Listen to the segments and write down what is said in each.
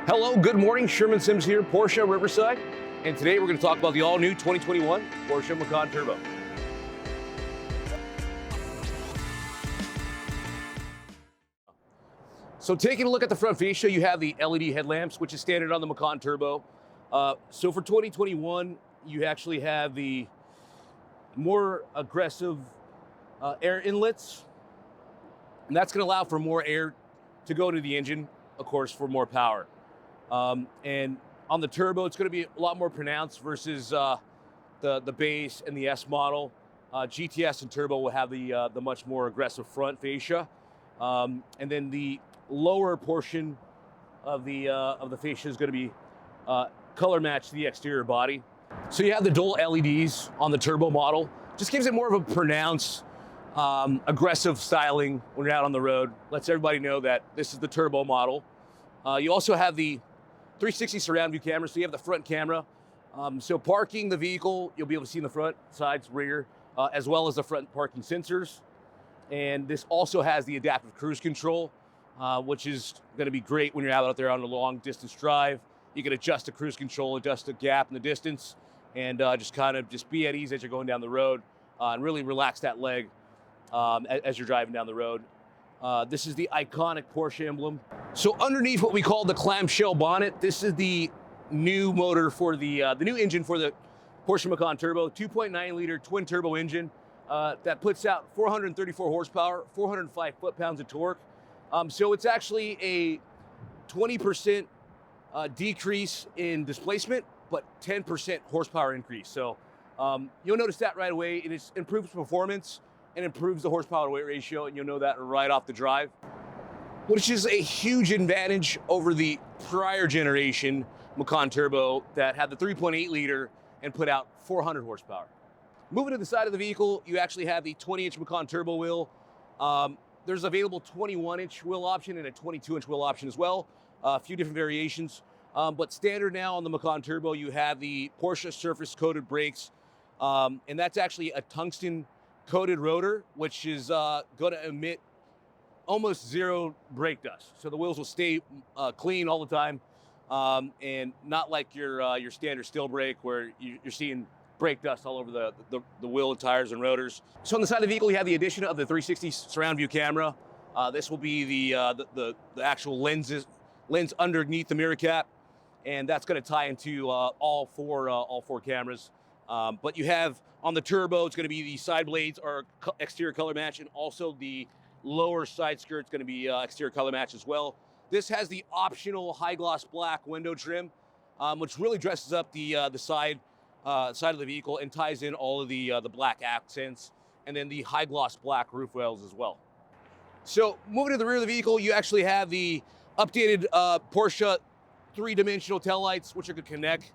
Hello, good morning. Sherman Sims here, Porsche Riverside. And today we're going to talk about the all-new 2021 Porsche Macan Turbo. So taking a look at the front fascia, you have the LED headlamps, which is standard on the Macan Turbo. So for 2021, you actually have the more aggressive air inlets. And that's going to allow for more air to go to the engine, of course, for more power. And on the turbo, it's going to be a lot more pronounced versus the base and the S model. GTS and turbo will have the much more aggressive front fascia, and then the lower portion of the fascia is going to be color matched to the exterior body. So you have the dual LEDs on the turbo model. Just gives it more of a pronounced, aggressive styling when you're out on the road. Lets everybody know that this is the turbo model. You also have the 360 surround view camera, so you have the front camera. So parking the vehicle, you'll be able to see in the front, sides, rear, as well as the front parking sensors. And this also has the adaptive cruise control, which is gonna be great when you're out there on a long distance drive. You can adjust the cruise control, adjust the gap in the distance, and just be at ease as you're going down the road, and really relax that leg as you're driving down the road. This is the iconic Porsche emblem. So underneath what we call the clamshell bonnet, this is the new motor for the new engine for the Porsche Macan Turbo, 2.9 liter twin turbo engine that puts out 434 horsepower, 405 foot-pounds of torque. So it's actually a 20% decrease in displacement, but 10% horsepower increase. So you'll notice that right away. It improves performance and improves the horsepower to weight ratio, and you'll know that right off the drive, which is a huge advantage over the prior generation Macan Turbo that had the 3.8 liter and put out 400 horsepower. Moving to the side of the vehicle, you actually have the 20-inch Macan Turbo wheel. There's available 21-inch wheel option and a 22-inch wheel option as well. A few different variations, but standard now on the Macan Turbo, you have the Porsche surface coated brakes, and that's actually a tungsten coated rotor, which is going to emit almost zero brake dust. So the wheels will stay clean all the time, and not like your standard steel brake where you're seeing brake dust all over the wheel and tires and rotors. So on the side of the vehicle, you have the addition of the 360 surround view camera. This will be the actual lens underneath the mirror cap, and that's going to tie into all four cameras. But you have on the turbo, it's going to be the side blades are exterior color match, and also the lower side skirt's going to be exterior color match as well. This has the optional high gloss black window trim, which really dresses up the side of the vehicle and ties in all of the black accents, and then the high gloss black roof rails as well. So moving to the rear of the vehicle, you actually have the updated Porsche three-dimensional taillights, which are going to connect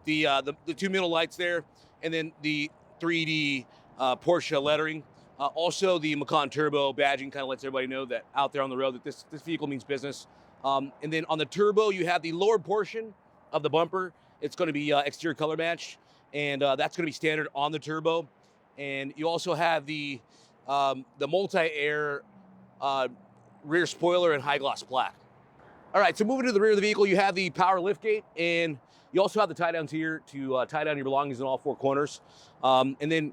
the two middle lights there, and then the 3D Porsche lettering. Also, the Macan Turbo badging kind of lets everybody know that out there on the road that this vehicle means business. And then on the Turbo, you have the lower portion of the bumper. It's going to be exterior color match, and that's going to be standard on the Turbo. And you also have the multi-air rear spoiler and high gloss black. All right, so moving to the rear of the vehicle, you have the power liftgate, and you also have the tie downs here to tie down your belongings in all four corners. And then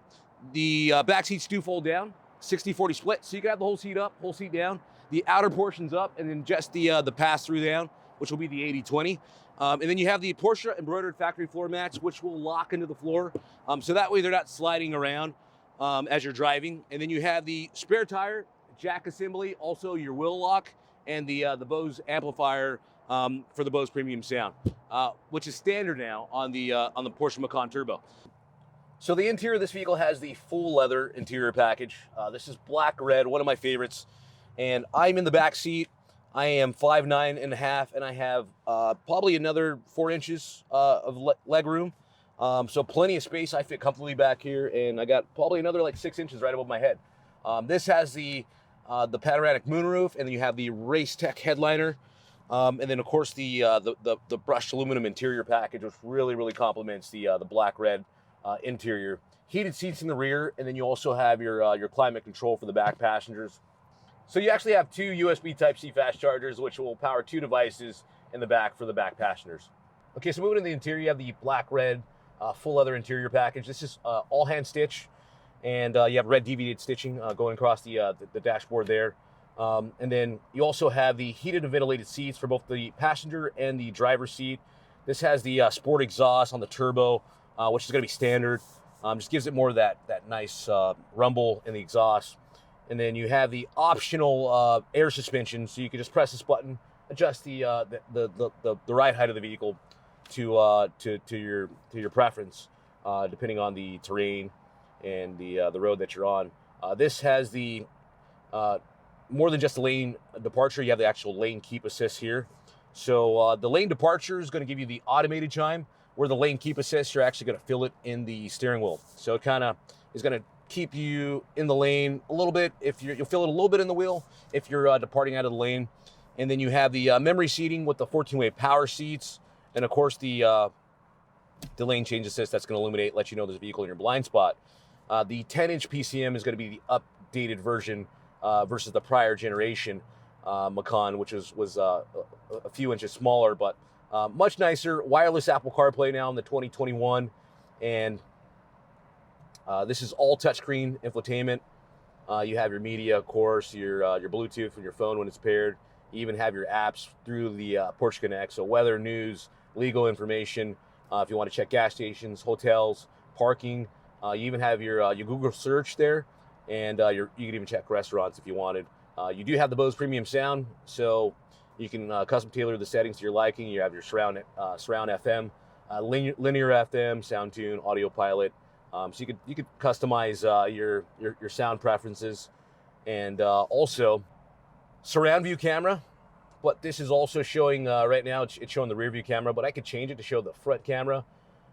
the back seats do fold down, 60-40 split, so you can have the whole seat up, whole seat down, the outer portion's up, and then just the pass-through down, which will be the 80-20. And then you have the Porsche embroidered factory floor mats, which will lock into the floor, so that way they're not sliding around as you're driving. And then you have the spare tire, jack assembly, also your wheel lock, and the Bose amplifier for the Bose premium sound, which is standard now on the Porsche Macan Turbo. So the interior of this vehicle has the full leather interior package. This is black red, one of my favorites, and I'm in the back seat. I am 5'9.5", and I have probably another 4 inches of leg room, so plenty of space. I fit comfortably back here, and I got probably another like 6 inches right above my head. This has the panoramic moonroof, and then you have the Race Tech headliner, and then of course the brushed aluminum interior package, which really complements the black red interior. Heated seats in the rear, and then you also have your climate control for the back passengers. So you actually have two USB Type-C fast chargers, which will power two devices in the back for the back passengers. Okay, so moving to the interior, you have the black red full leather interior package. This is all hand stitch, and you have red deviated stitching going across the dashboard there. And then you also have the heated and ventilated seats for both the passenger and the driver's seat. This has the sport exhaust on the turbo, which is going to be standard. Just gives it more of that nice rumble in the exhaust. And then you have the optional air suspension, so you can just press this button, adjust the ride height of the vehicle to your preference, depending on the terrain and the road that you're on. This has the more than just a lane departure. You have the actual lane keep assist here. So the lane departure is going to give you the automated chime, where the lane keep assist, you're actually going to feel it in the steering wheel. So it kind of is going to keep you in the lane a little bit. You'll feel it a little bit in the wheel if you're departing out of the lane. And then you have the memory seating with the 14-way power seats, and of course the lane change assist that's going to illuminate, let you know there's a vehicle in your blind spot. The 10-inch PCM is going to be the updated version versus the prior generation Macan, which was a few inches smaller, but much nicer. Wireless Apple CarPlay now in the 2021, and this is all touchscreen infotainment. You have your media, of course, your Bluetooth and your phone when it's paired. You even have your apps through the Porsche Connect, so weather, news, legal information. If you want to check gas stations, hotels, parking. You even have your Google search there, and you can even check restaurants if you wanted. You do have the Bose premium sound, so you can custom tailor the settings to your liking. You have your surround FM, linear FM, sound tune, audio pilot. So you could customize your sound preferences, and also surround view camera. But this is also showing right now. It's showing the rear view camera, but I could change it to show the front camera.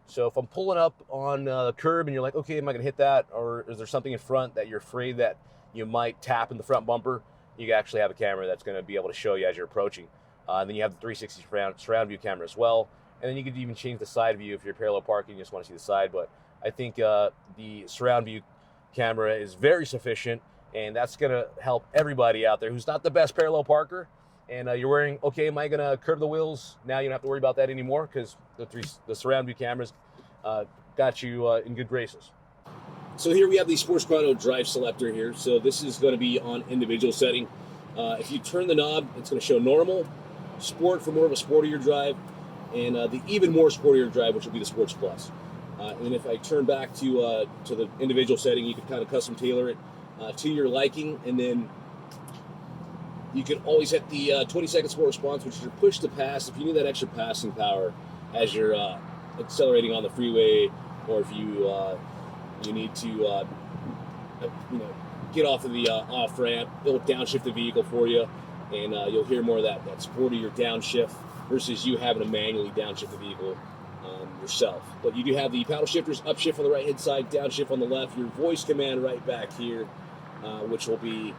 So if I'm pulling up on the curb and you're like, okay, am I gonna hit that, or is there something in front that you're afraid that you might tap in the front bumper? You actually have a camera that's going to be able to show you as you're approaching. And then you have the 360 surround view camera as well. And then you could even change the side view if you're parallel parking, you just want to see the side. But I think the surround view camera is very sufficient, and that's going to help everybody out there who's not the best parallel parker. And you're worrying, okay, am I going to curb the wheels? Now you don't have to worry about that anymore, because the surround view cameras got you in good graces. So here we have the Sports Chrono drive selector here. So this is going to be on individual setting. If you turn the knob, it's going to show normal, sport for more of a sportier drive, and the even more sportier drive, which will be the Sports Plus. And if I turn back to the individual setting, you can kind of custom tailor it to your liking, and then you can always hit the 20-second sport response, which is your push to pass. If you need that extra passing power as you're accelerating on the freeway, or if you need to get off of the off ramp, it'll downshift the vehicle for you, and you'll hear more of that sportier downshift versus you having to manually downshift the vehicle yourself. But you do have the paddle shifters, upshift on the right hand side, downshift on the left, your voice command right back here, which will be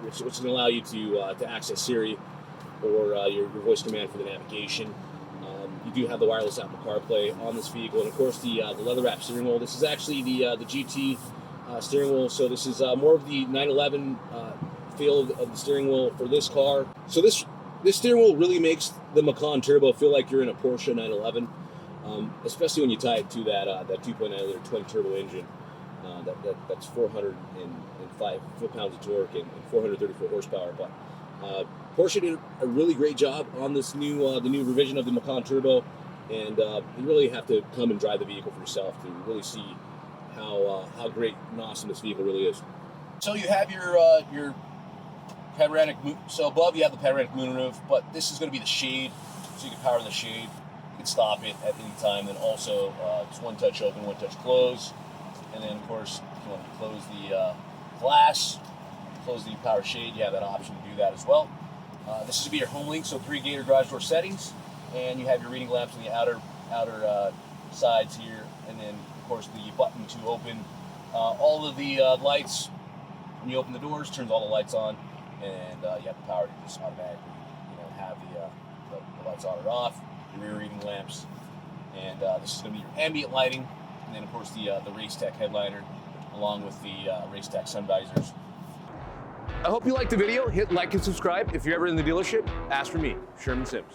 which is going to allow you to access Siri or your voice command for the navigation. You do have the wireless Apple CarPlay on this vehicle, and of course the leather wrap steering wheel. This is actually the GT steering wheel, so this is more of the 911 feel of the steering wheel for this car. So this steering wheel really makes the MacanTurbo feel like you're in a Porsche 911, especially when you tie it to that 2.9-liter twin turbo engine. That's 405 foot-pounds of torque and 434 horsepower. But Porsche did a really great job on this the new revision of the MacanTurbo, and you really have to come and drive the vehicle for yourself to really see how great and awesome this vehicle really is. So you have your panoramic. So above you have the panoramic moonroof, but this is going to be the shade, so you can power the shade. You can stop it at any time. Then also it's one touch open, one touch close, and then of course if you want to close the glass, close the power shade, you have that option to do that as well. This is to be your home link, so 3 gator garage door settings, and you have your reading lamps on the outer sides here, and then of course the button to open all of the lights. When you open the doors, turns all the lights on, and you have the power to just automatically have the lights on or off, your rear reading lamps, and this is going to be your ambient lighting, and then of course the Race Tech headliner along with the Race Tech sun visors. I hope you liked the video. Hit like and subscribe. If you're ever in the dealership, ask for me, Sherman Sims.